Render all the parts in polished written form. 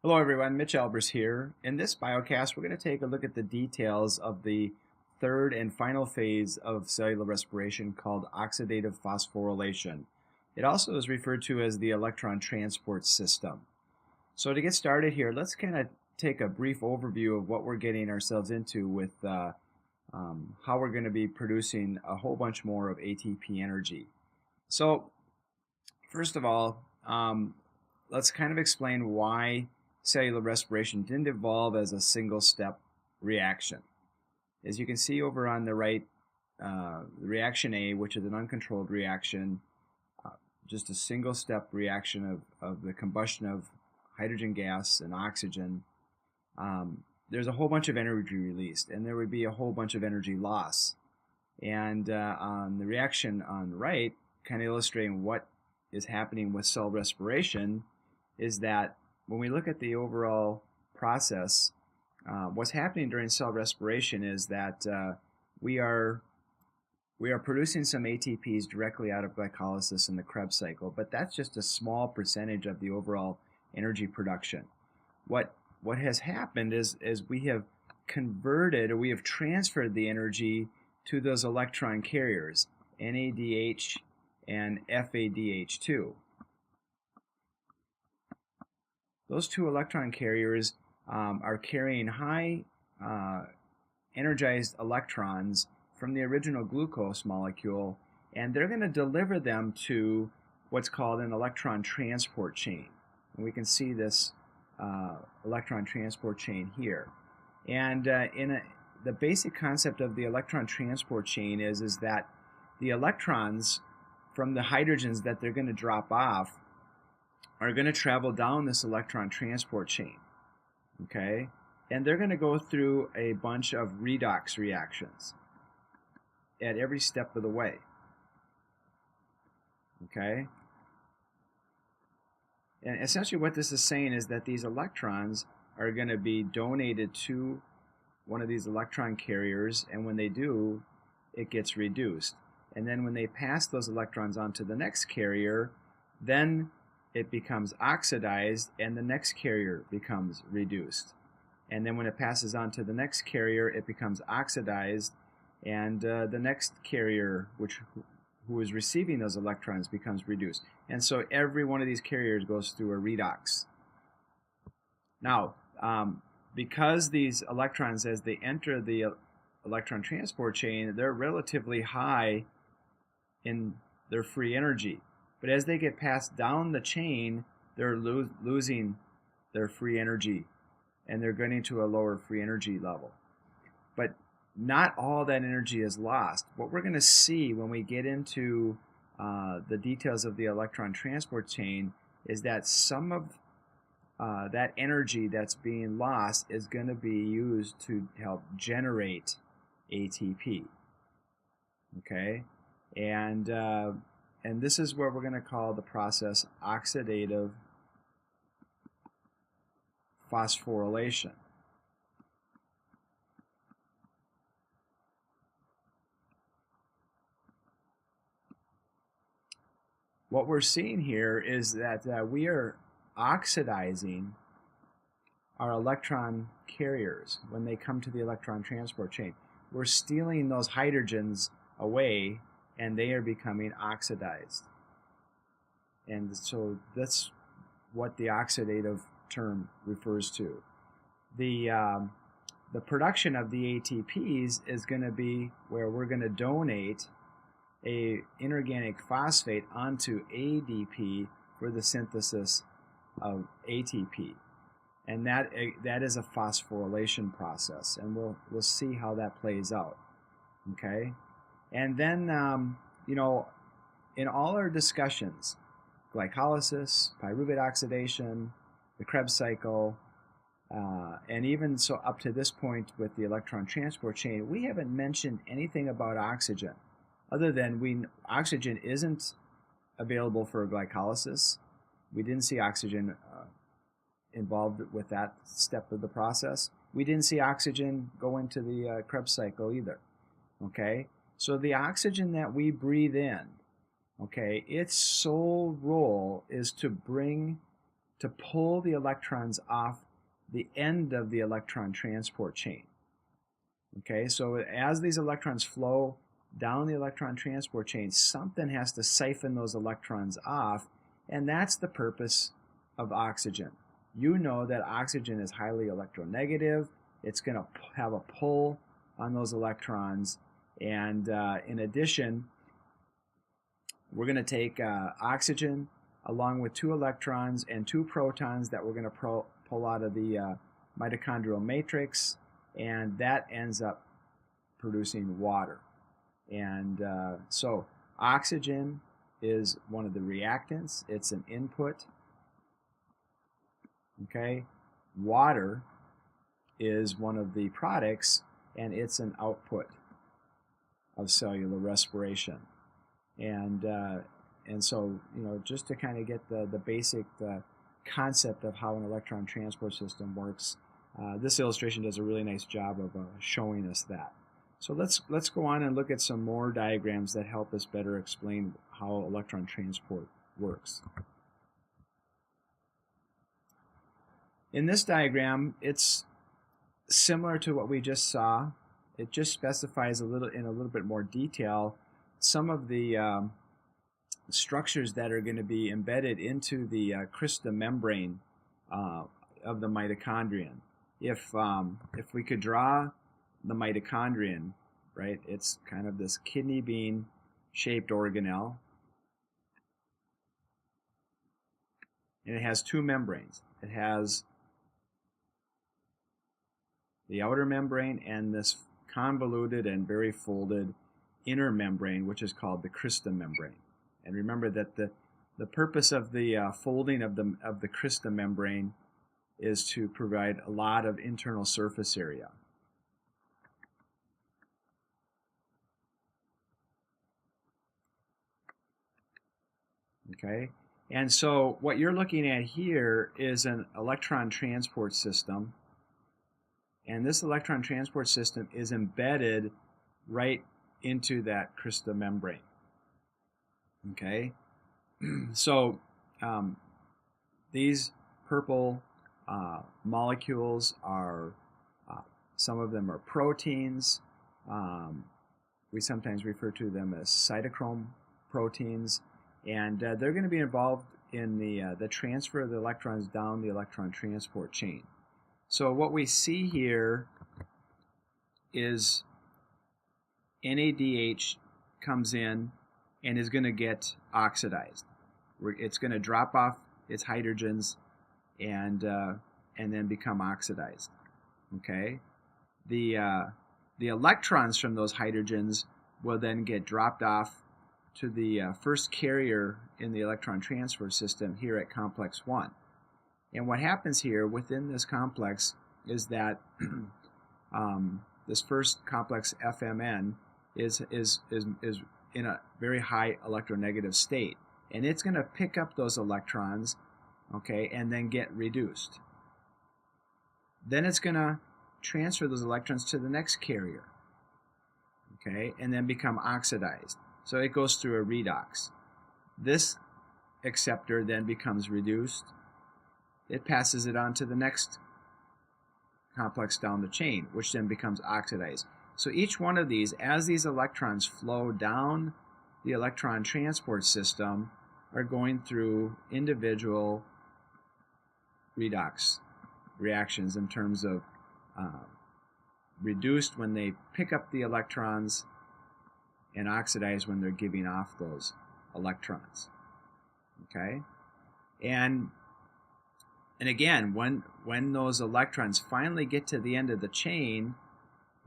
Hello everyone, Mitch Albers here. In this biocast, we're going to take a look at the details of the third and final phase of cellular respiration called oxidative phosphorylation. It also is referred to as the electron transport system. So to get started here, let's kind of take a brief overview of what we're getting ourselves into with how we're going to be producing a whole bunch more of ATP energy. So first of all, let's kind of explain why cellular respiration didn't evolve as a single-step reaction. As you can see over on the right, reaction A, which is an uncontrolled reaction, just a single-step reaction of the combustion of hydrogen gas and oxygen, there's a whole bunch of energy released, and there would be a whole bunch of energy loss. And on the reaction on the right, kind of illustrating what is happening with cell respiration, is that when we look at the overall process, what's happening during cell respiration is that we are producing some ATPs directly out of glycolysis in the Krebs cycle, but that's just a small percentage of the overall energy production. What has happened is we have converted, or we have transferred the energy to those electron carriers, NADH and FADH2. Those two electron carriers are carrying high energized electrons from the original glucose molecule, and they're going to deliver them to what's called an electron transport chain. And we can see this electron transport chain here. And the basic concept of the electron transport chain is that the electrons from the hydrogens that they're going to drop off are going to travel down this electron transport chain, okay? And they're going to go through a bunch of redox reactions at every step of the way, okay? And essentially what this is saying is that these electrons are going to be donated to one of these electron carriers, and when they do, it gets reduced. And then when they pass those electrons on to the next carrier, then it becomes oxidized, and the next carrier becomes reduced. And then when it passes on to the next carrier, it becomes oxidized, and the next carrier, who is receiving those electrons, becomes reduced. And so every one of these carriers goes through a redox. Now, because these electrons, as they enter the electron transport chain, they're relatively high in their free energy. But as they get passed down the chain, they're losing their free energy, and they're getting to a lower free energy level. But not all that energy is lost. What we're going to see when we get into the details of the electron transport chain is that some of that energy that's being lost is going to be used to help generate ATP. Okay? And this is what we're going to call the process oxidative phosphorylation. What we're seeing here is that we are oxidizing our electron carriers when they come to the electron transport chain. We're stealing those hydrogens away, and they are becoming oxidized. And so that's what the oxidative term refers to. The production of the ATPs is going to be where we're going to donate a inorganic phosphate onto ADP for the synthesis of ATP. And that is a phosphorylation process, and we'll see how that plays out. Okay? And then, in all our discussions, glycolysis, pyruvate oxidation, the Krebs cycle, and even so up to this point with the electron transport chain, we haven't mentioned anything about oxygen, other than oxygen isn't available for glycolysis. We didn't see oxygen involved with that step of the process. We didn't see oxygen go into the Krebs cycle either. Okay? So the oxygen that we breathe in, okay, its sole role is to bring to pull the electrons off the end of the electron transport chain. Okay, so as these electrons flow down the electron transport chain, something has to siphon those electrons off, and that's the purpose of oxygen. You know that oxygen is highly electronegative. It's going to have a pull on those electrons, and in addition, we're going to take oxygen along with 2 electrons and 2 protons that we're going to pull out of the mitochondrial matrix, and that ends up producing water. And so oxygen is one of the reactants. It's an input. Okay, water is one of the products, and it's an output of cellular respiration. And so, you know, just to kind of get the basic concept of how an electron transport system works, this illustration does a really nice job of showing us that. So let's go on and look at some more diagrams that help us better explain how electron transport works. In this diagram, it's similar to what we just saw. It just specifies in a little bit more detail some of the structures that are going to be embedded into the crystal membrane of the mitochondrion. If we could draw the mitochondrion, right, it's kind of this kidney bean shaped organelle, and it has 2 membranes. It has the outer membrane and this convoluted and very folded inner membrane, which is called the crystal membrane. And remember that the purpose of the folding of the crystal membrane is to provide a lot of internal surface area. Okay, and so what you're looking at here is an electron transport system, and this electron transport system is embedded right into that crystal membrane. Okay, so these purple molecules are, some of them are proteins. We sometimes refer to them as cytochrome proteins, and they're going to be involved in the transfer of the electrons down the electron transport chain. So what we see here is NADH comes in and is going to get oxidized. It's going to drop off its hydrogens and then become oxidized. Okay, the electrons from those hydrogens will then get dropped off to the first carrier in the electron transfer system here at complex 1. And what happens here within this complex is that this first complex FMN is in a very high electronegative state, and it's going to pick up those electrons, okay, and then get reduced. Then it's going to transfer those electrons to the next carrier, okay, and then become oxidized. So it goes through a redox. This acceptor then becomes reduced. It passes it on to the next complex down the chain, which then becomes oxidized. So each one of these, as these electrons flow down the electron transport system, are going through individual redox reactions in terms of reduced when they pick up the electrons and oxidized when they're giving off those electrons. Okay? And again, when those electrons finally get to the end of the chain,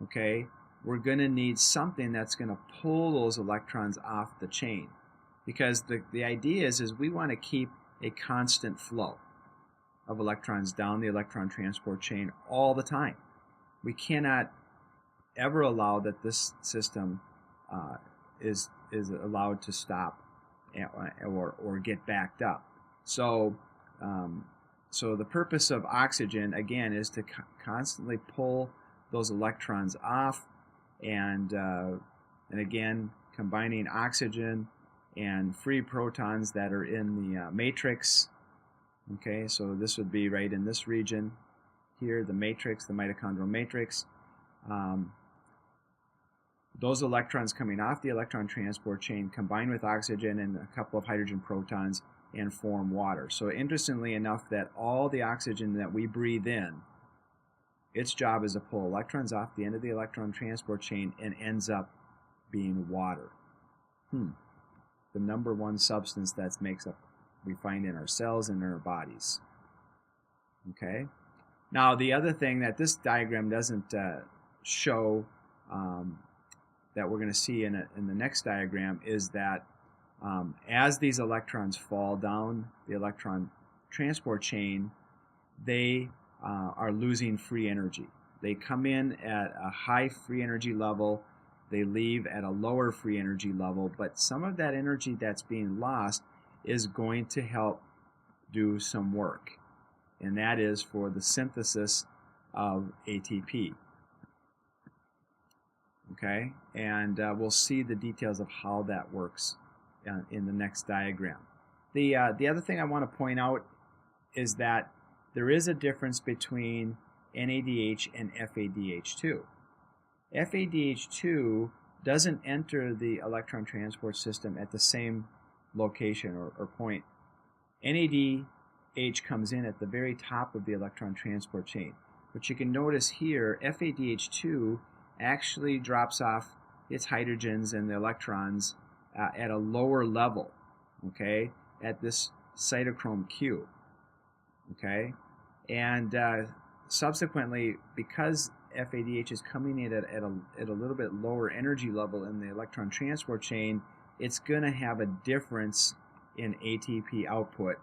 okay, we're going to need something that's going to pull those electrons off the chain. Because the idea is we want to keep a constant flow of electrons down the electron transport chain all the time. We cannot ever allow that this system is allowed to stop or get backed up. So the purpose of oxygen, again, is to constantly pull those electrons off, and again, combining oxygen and free protons that are in the matrix Okay, so this would be right in this region here, the matrix, the mitochondrial matrix. Those electrons coming off the electron transport chain combine with oxygen and a couple of hydrogen protons and form water. So interestingly enough, that all the oxygen that we breathe in, its job is to pull electrons off the end of the electron transport chain and ends up being water. The number one substance that makes up, we find in our cells and in our bodies. Okay. Now the other thing that this diagram doesn't show, that we're going to see in the next diagram, is that as these electrons fall down the electron transport chain, they are losing free energy. They come in at a high free energy level, they leave at a lower free energy level, but some of that energy that's being lost is going to help do some work, and that is for the synthesis of ATP. Okay, and we'll see the details of how that works in the next diagram. The other thing I want to point out is that there is a difference between NADH and FADH2. FADH2 doesn't enter the electron transport system at the same location or point. NADH comes in at the very top of the electron transport chain. But you can notice here, FADH2 actually drops off its hydrogens and the electrons at a lower level, okay, at this cytochrome Q, okay, and subsequently, because FADH is coming in at a little bit lower energy level in the electron transport chain, it's going to have a difference in ATP output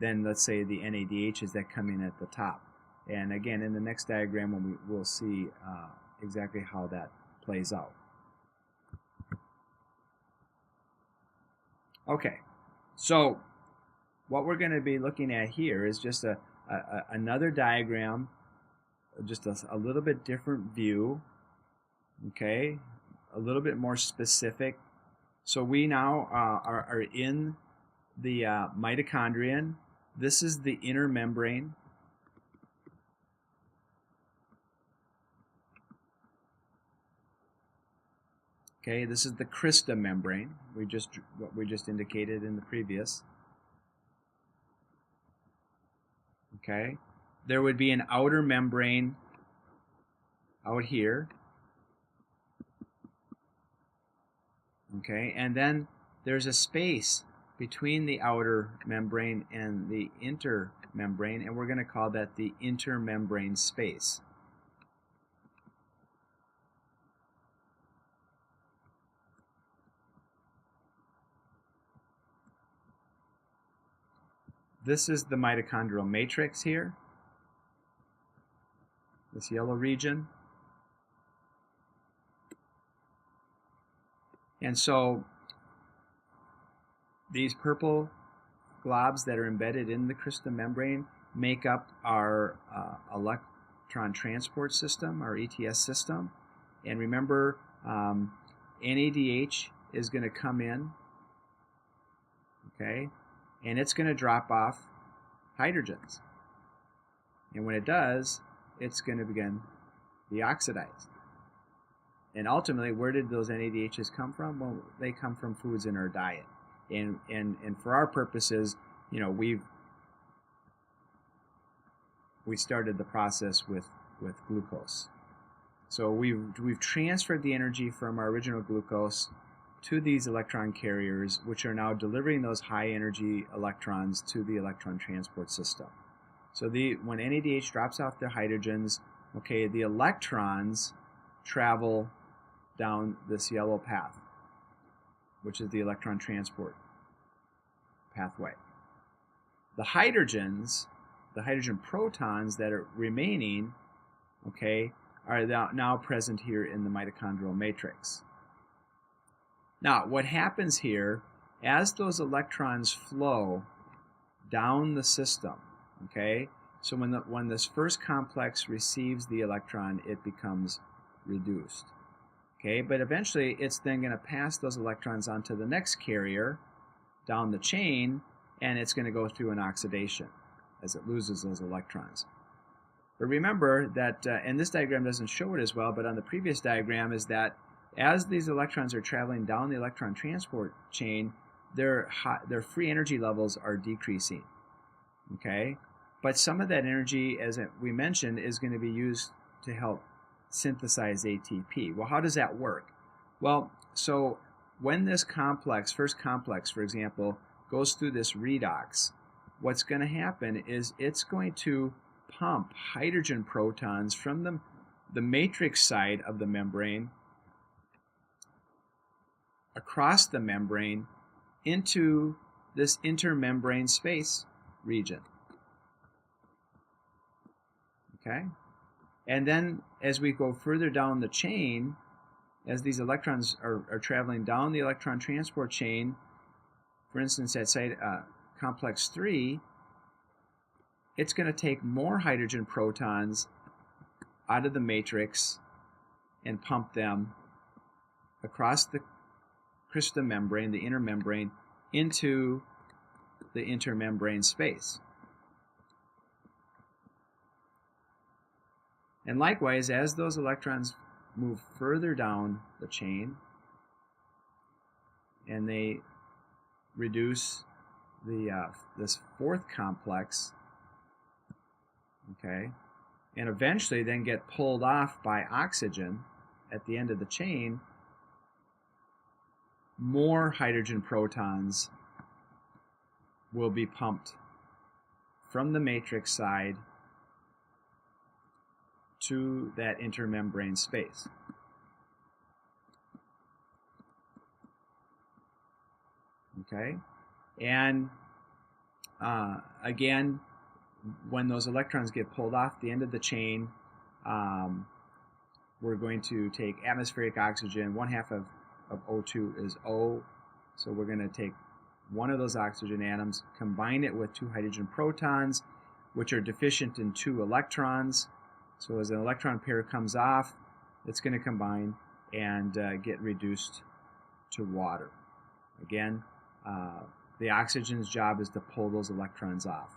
than, let's say, the NADHs that come in at the top. And again, in the next diagram, we'll see exactly how that plays out. Okay, so what we're going to be looking at here is just another diagram, just a little bit different view, okay, a little bit more specific. So we now are in the mitochondrion. This is the inner membrane. Okay, this is the crista membrane. What we just indicated in the previous. Okay, there would be an outer membrane out here. Okay, and then there's a space between the outer membrane and the intermembrane, and we're going to call that the intermembrane space. This is the mitochondrial matrix here, this yellow region. And so these purple globs that are embedded in the crystal membrane make up our electron transport system, our ETS system. And remember, NADH is going to come in, okay, and it's going to drop off hydrogens. And when it does, it's going to begin to be oxidized. And ultimately, where did those NADHs come from? Well, they come from foods in our diet. And for our purposes, you know, we started the process with glucose. So we've transferred the energy from our original glucose to these electron carriers, which are now delivering those high energy electrons to the electron transport system. So when NADH drops off the hydrogens, okay, the electrons travel down this yellow path, which is the electron transport pathway. The hydrogens, the hydrogen protons that are remaining, okay, are now present here in the mitochondrial matrix. Now, what happens here, as those electrons flow down the system, okay, so when this first complex receives the electron, it becomes reduced. Okay, but eventually it's then going to pass those electrons onto the next carrier down the chain, and it's going to go through an oxidation as it loses those electrons. But remember that, and this diagram doesn't show it as well, but on the previous diagram is that as these electrons are traveling down the electron transport chain, their free energy levels are decreasing. Okay? But some of that energy, as we mentioned, is going to be used to help synthesize ATP. Well, how does that work? Well, so when this complex, first complex, for example, goes through this redox, what's going to happen is it's going to pump hydrogen protons from the matrix side of the membrane across the membrane into this intermembrane space region. Okay? And then as we go further down the chain, as these electrons are traveling down the electron transport chain, for instance at site complex 3, it's going to take more hydrogen protons out of the matrix and pump them across the crystal membrane, the inner membrane, into the intermembrane space. And likewise, as those electrons move further down the chain and they reduce this fourth complex, okay, and eventually then get pulled off by oxygen at the end of the chain, more hydrogen protons will be pumped from the matrix side to that intermembrane space. Okay, and again, when those electrons get pulled off the end of the chain, we're going to take atmospheric oxygen. 1/2 of O2 is O, so we're going to take one of those oxygen atoms, combine it with 2 hydrogen protons, which are deficient in 2 electrons. So as an electron pair comes off, it's going to combine and get reduced to water. Again, the oxygen's job is to pull those electrons off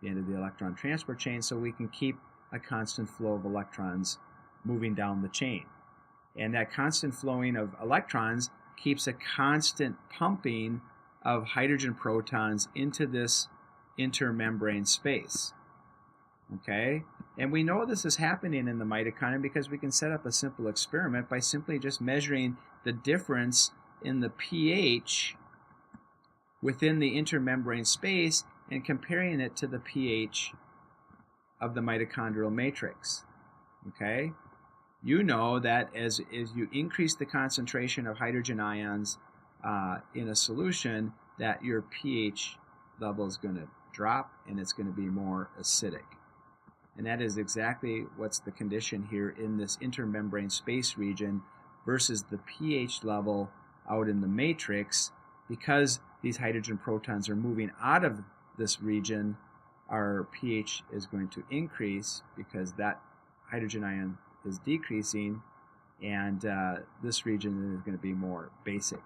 the end of the electron transport chain so we can keep a constant flow of electrons moving down the chain. And that constant flowing of electrons keeps a constant pumping of hydrogen protons into this intermembrane space. Okay? And we know this is happening in the mitochondrion because we can set up a simple experiment by simply just measuring the difference in the pH within the intermembrane space and comparing it to the pH of the mitochondrial matrix. Okay? You know that as you increase the concentration of hydrogen ions in a solution, that your pH level is going to drop and it's going to be more acidic. And that is exactly what's the condition here in this intermembrane space region versus the pH level out in the matrix. Because these hydrogen protons are moving out of this region, our pH is going to increase because that hydrogen ion is decreasing, and this region is going to be more basic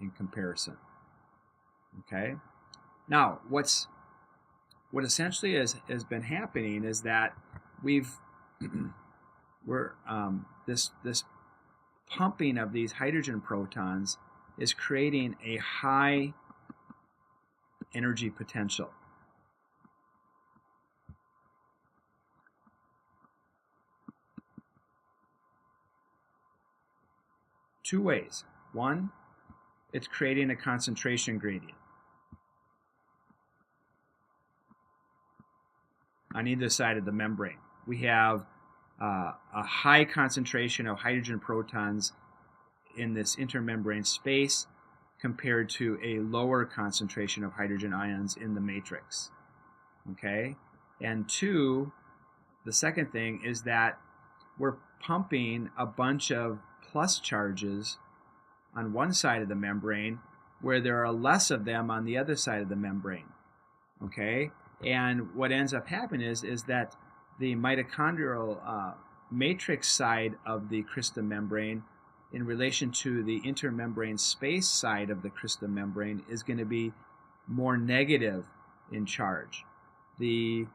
in comparison. Okay? Now, what essentially has been happening is that this pumping of these hydrogen protons is creating a high energy potential. Two ways. One, it's creating a concentration gradient. On either side of the membrane, we have a high concentration of hydrogen protons in this intermembrane space compared to a lower concentration of hydrogen ions in the matrix. Okay? And two, the second thing is that we're pumping a bunch of plus charges on one side of the membrane where there are less of them on the other side of the membrane. Okay? And what ends up happening is that the mitochondrial matrix side of the crystal membrane in relation to the intermembrane space side of the crystal membrane is going to be more negative in charge. The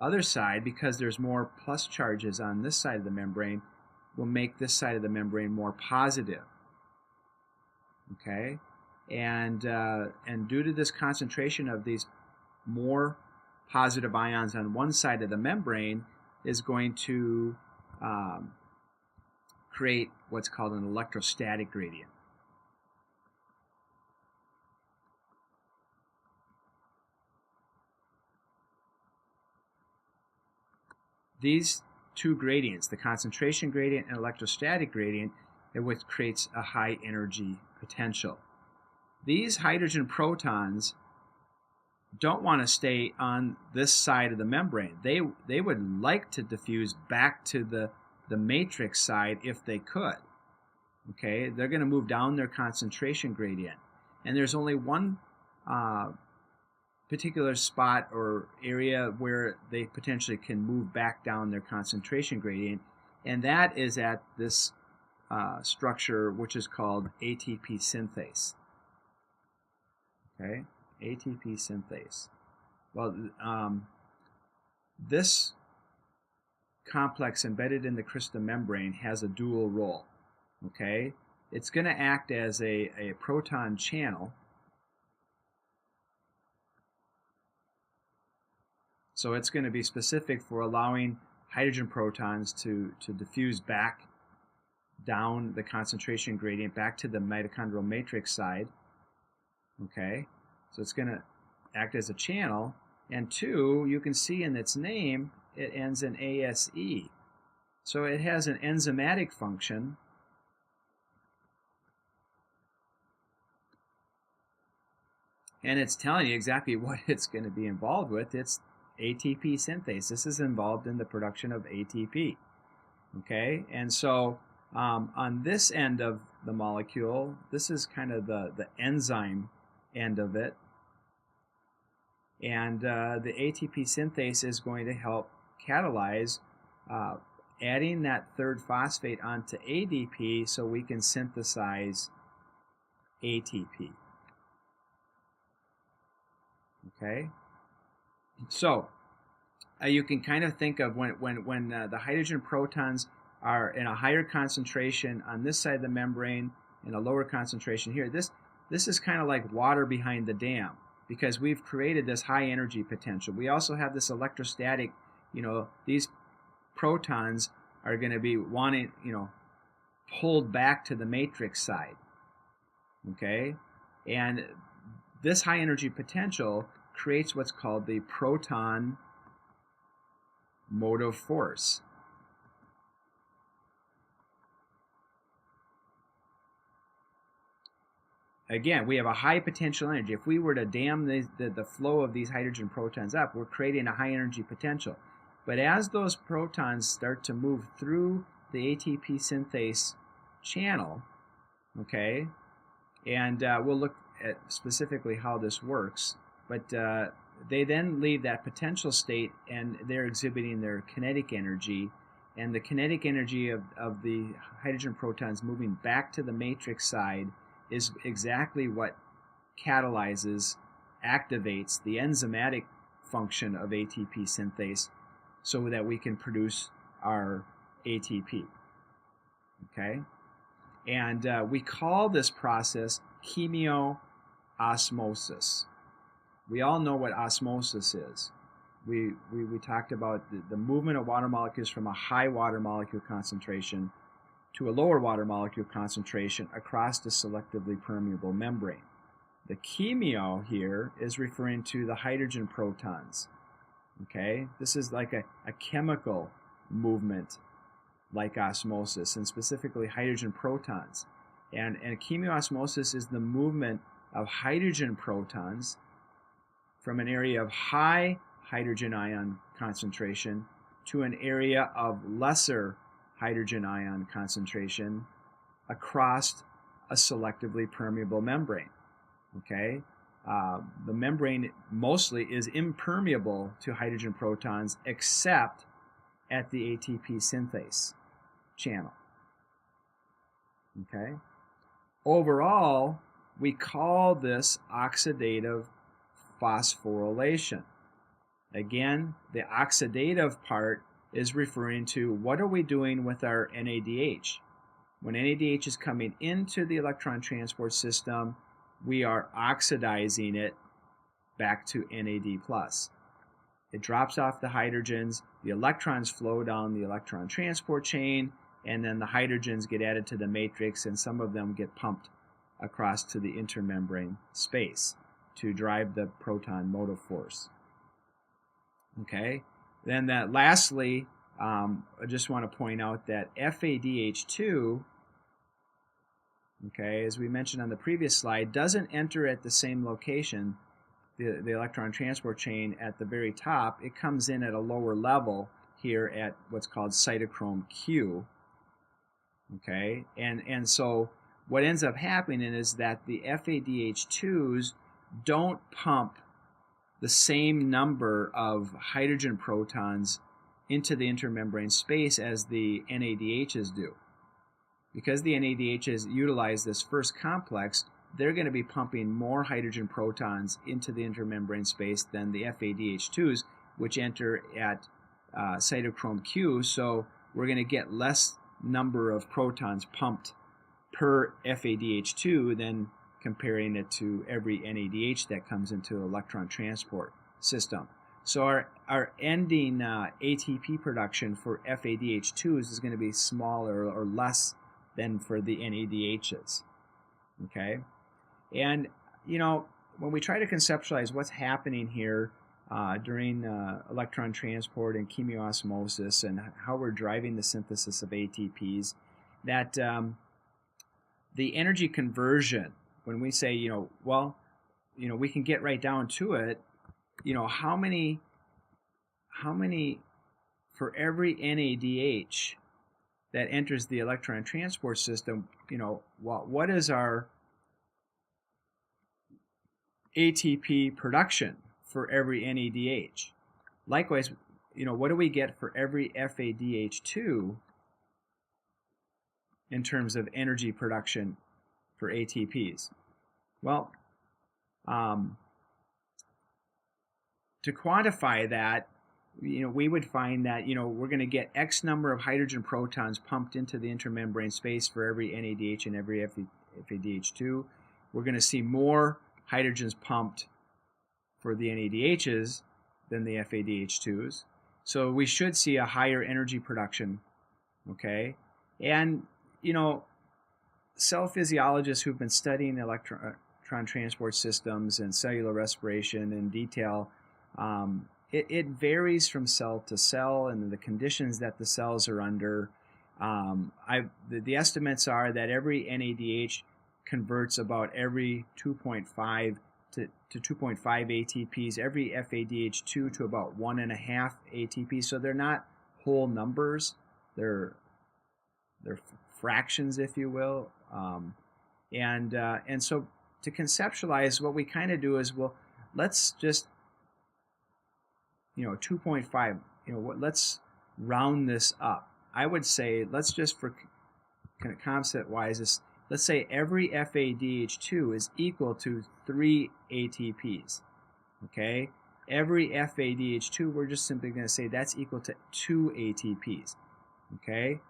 other side, because there's more plus charges on this side of the membrane, will make this side of the membrane more positive. Okay, and due to this concentration of these more positive ions on one side of the membrane is going to create what's called an electrostatic gradient. These two gradients, the concentration gradient and electrostatic gradient, are what creates a high energy potential. These hydrogen protons don't want to stay on this side of the membrane. They would like to diffuse back to the matrix side if they could. Okay, they're going to move down their concentration gradient. And there's only one particular spot or area where they potentially can move back down their concentration gradient, and that is at this structure which is called ATP synthase. Okay, ATP synthase. Well, this complex embedded in the crystal membrane has a dual role. Okay, it's going to act as a proton channel. So it's going to be specific for allowing hydrogen protons to diffuse back down the concentration gradient back to the mitochondrial matrix side. Okay, so it's going to act as a channel. And two, you can see in its name, it ends in ASE. So it has an enzymatic function. And it's telling you exactly what it's going to be involved with. It's ATP synthase. This is involved in the production of ATP. Okay, and so on this end of the molecule, this is kind of the enzyme end of it. And the ATP synthase is going to help catalyze adding that third phosphate onto ADP so we can synthesize ATP. Okay, so you can kind of think of when the hydrogen protons are in a higher concentration on this side of the membrane and a lower concentration here. This is kind of like water behind the dam, because we've created this high energy potential. We also have this electrostatic, these protons are going to be wanting, pulled back to the matrix side. Okay, and this high energy potential creates what's called the proton motive force. Again, we have a high potential energy. If we were to dam the flow of these hydrogen protons up, we're creating a high energy potential. But as those protons start to move through the ATP synthase channel, okay, and we'll look at specifically how this works, but they then leave that potential state and they're exhibiting their kinetic energy, and the kinetic energy of the hydrogen protons moving back to the matrix side is exactly what catalyzes, activates the enzymatic function of ATP synthase so that we can produce our ATP. Okay? And we call this process chemiosmosis. We all know what osmosis is. We talked about the movement of water molecules from a high water molecule concentration to a lower water molecule concentration across the selectively permeable membrane. The chemio here is referring to the hydrogen protons. Okay, this is like a chemical movement like osmosis, and specifically hydrogen protons. And chemiosmosis is the movement of hydrogen protons from an area of high hydrogen ion concentration to an area of lesser hydrogen ion concentration across a selectively permeable membrane. Okay, the membrane mostly is impermeable to hydrogen protons except at the ATP synthase channel. Okay, overall, we call this oxidative phosphorylation. Again, the oxidative part is referring to what are we doing with our NADH. When NADH is coming into the electron transport system, we are oxidizing it back to NAD+. It drops off the hydrogens, the electrons flow down the electron transport chain, and then the hydrogens get added to the matrix, and some of them get pumped across to the intermembrane space to drive the proton motive force. Okay, then lastly, I just want to point out that FADH2, okay, as we mentioned on the previous slide, doesn't enter at the same location, the electron transport chain at the very top. It comes in at a lower level here at what's called cytochrome Q. Okay, and so what ends up happening is that the FADH2s don't pump the same number of hydrogen protons into the intermembrane space as the NADHs do. Because the NADHs utilize this first complex, they're going to be pumping more hydrogen protons into the intermembrane space than the FADH2s, which enter at cytochrome Q, so we're going to get less number of protons pumped per FADH2 than comparing it to every NADH that comes into the electron transport system. So our ending ATP production for FADH2s is going to be smaller or less than for the NADHs. Okay? And, you know, when we try to conceptualize what's happening here during electron transport and chemiosmosis and how we're driving the synthesis of ATPs, that the energy conversion, when we say, we can get right down to it, how many for every NADH that enters the electron transport system, what is our ATP production for every NADH? Likewise, what do we get for every FADH2 in terms of energy production for ATPs? Well, to quantify that, we would find that, we're going to get X number of hydrogen protons pumped into the intermembrane space for every NADH and every FADH2. We're going to see more hydrogens pumped for the NADHs than the FADH2s. So we should see a higher energy production, okay? And, cell physiologists who've been studying electron transport systems and cellular respiration in detail, it varies from cell to cell and the conditions that the cells are under. The estimates are that every NADH converts about every 2.5 to 2.5 ATPs, every FADH2 to about 1.5 ATPs. So they're not whole numbers; they're fractions, if you will. And so to conceptualize, what we kind of do is, let's just 2.5. Let's round this up. I would say let's just, for kind of concept-wise, let's say every FADH2 is equal to 3 ATPs. Okay, every FADH2, we're just simply going to say that's equal to 2 ATPs. Okay,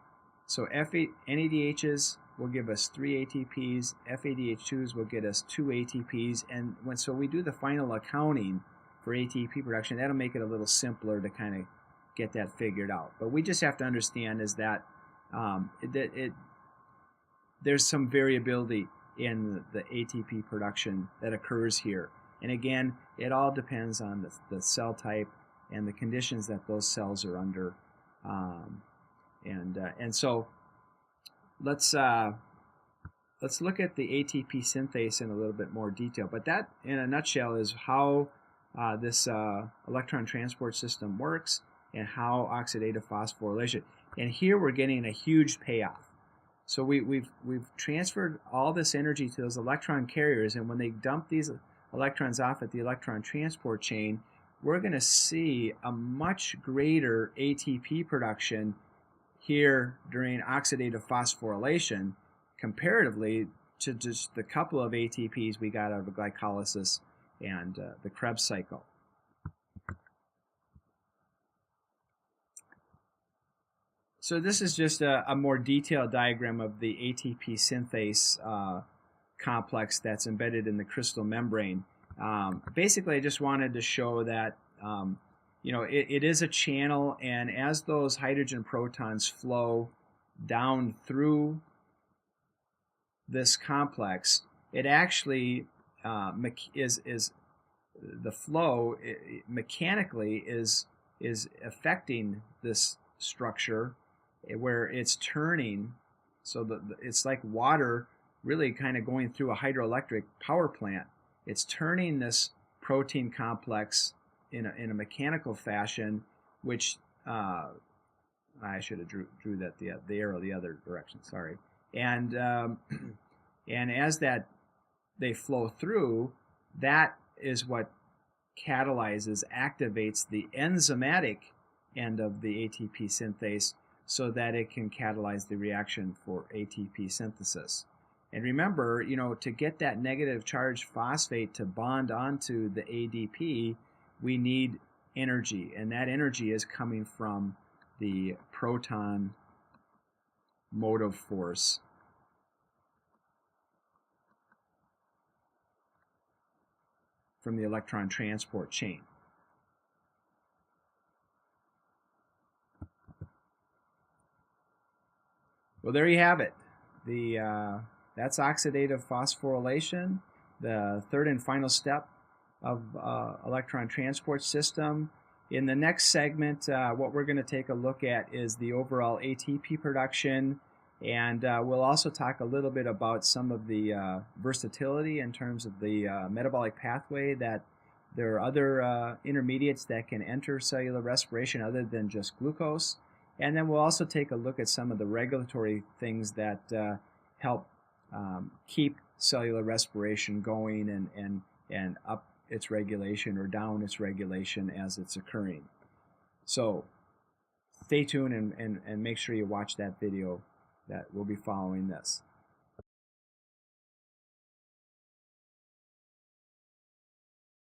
so NADHs will give us 3 ATPs, FADH2s will get us 2 ATPs, and so we do the final accounting for ATP production, that'll make it a little simpler to kind of get that figured out. But we just have to understand is that there's some variability in the ATP production that occurs here. And again, it all depends on the cell type and the conditions that those cells are under. And so let's look at the ATP synthase in a little bit more detail. But that, in a nutshell, is how this electron transport system works and how oxidative phosphorylation. And here we're getting a huge payoff. So we've transferred all this energy to those electron carriers, and when they dump these electrons off at the electron transport chain, we're going to see a much greater ATP production here during oxidative phosphorylation comparatively to just the couple of ATPs we got out of glycolysis and the Krebs cycle. So this is just a more detailed diagram of the ATP synthase complex that's embedded in the crystal membrane. Basically, I just wanted to show that it is a channel, and as those hydrogen protons flow down through this complex, it actually is the flow mechanically is affecting this structure, where it's turning, so it's like water really kind of going through a hydroelectric power plant. It's turning this protein complex in a mechanical fashion, which I should have drew that the arrow the other direction. Sorry. And as that they flow through, that is what activates the enzymatic end of the ATP synthase, so that it can catalyze the reaction for ATP synthesis. And remember, to get that negative charged phosphate to bond onto the ADP, we need energy, and that energy is coming from the proton motive force. From the electron transport chain. Well, there you have it. That's oxidative phosphorylation, the third and final step of electron transport system. In the next segment, what we're going to take a look at is the overall ATP production, and we'll also talk a little bit about some of the versatility in terms of the metabolic pathway, that there are other intermediates that can enter cellular respiration other than just glucose. And then we'll also take a look at some of the regulatory things that help keep cellular respiration going and up its regulation or down its regulation as it's occurring. So stay tuned and make sure you watch that video that will be following this.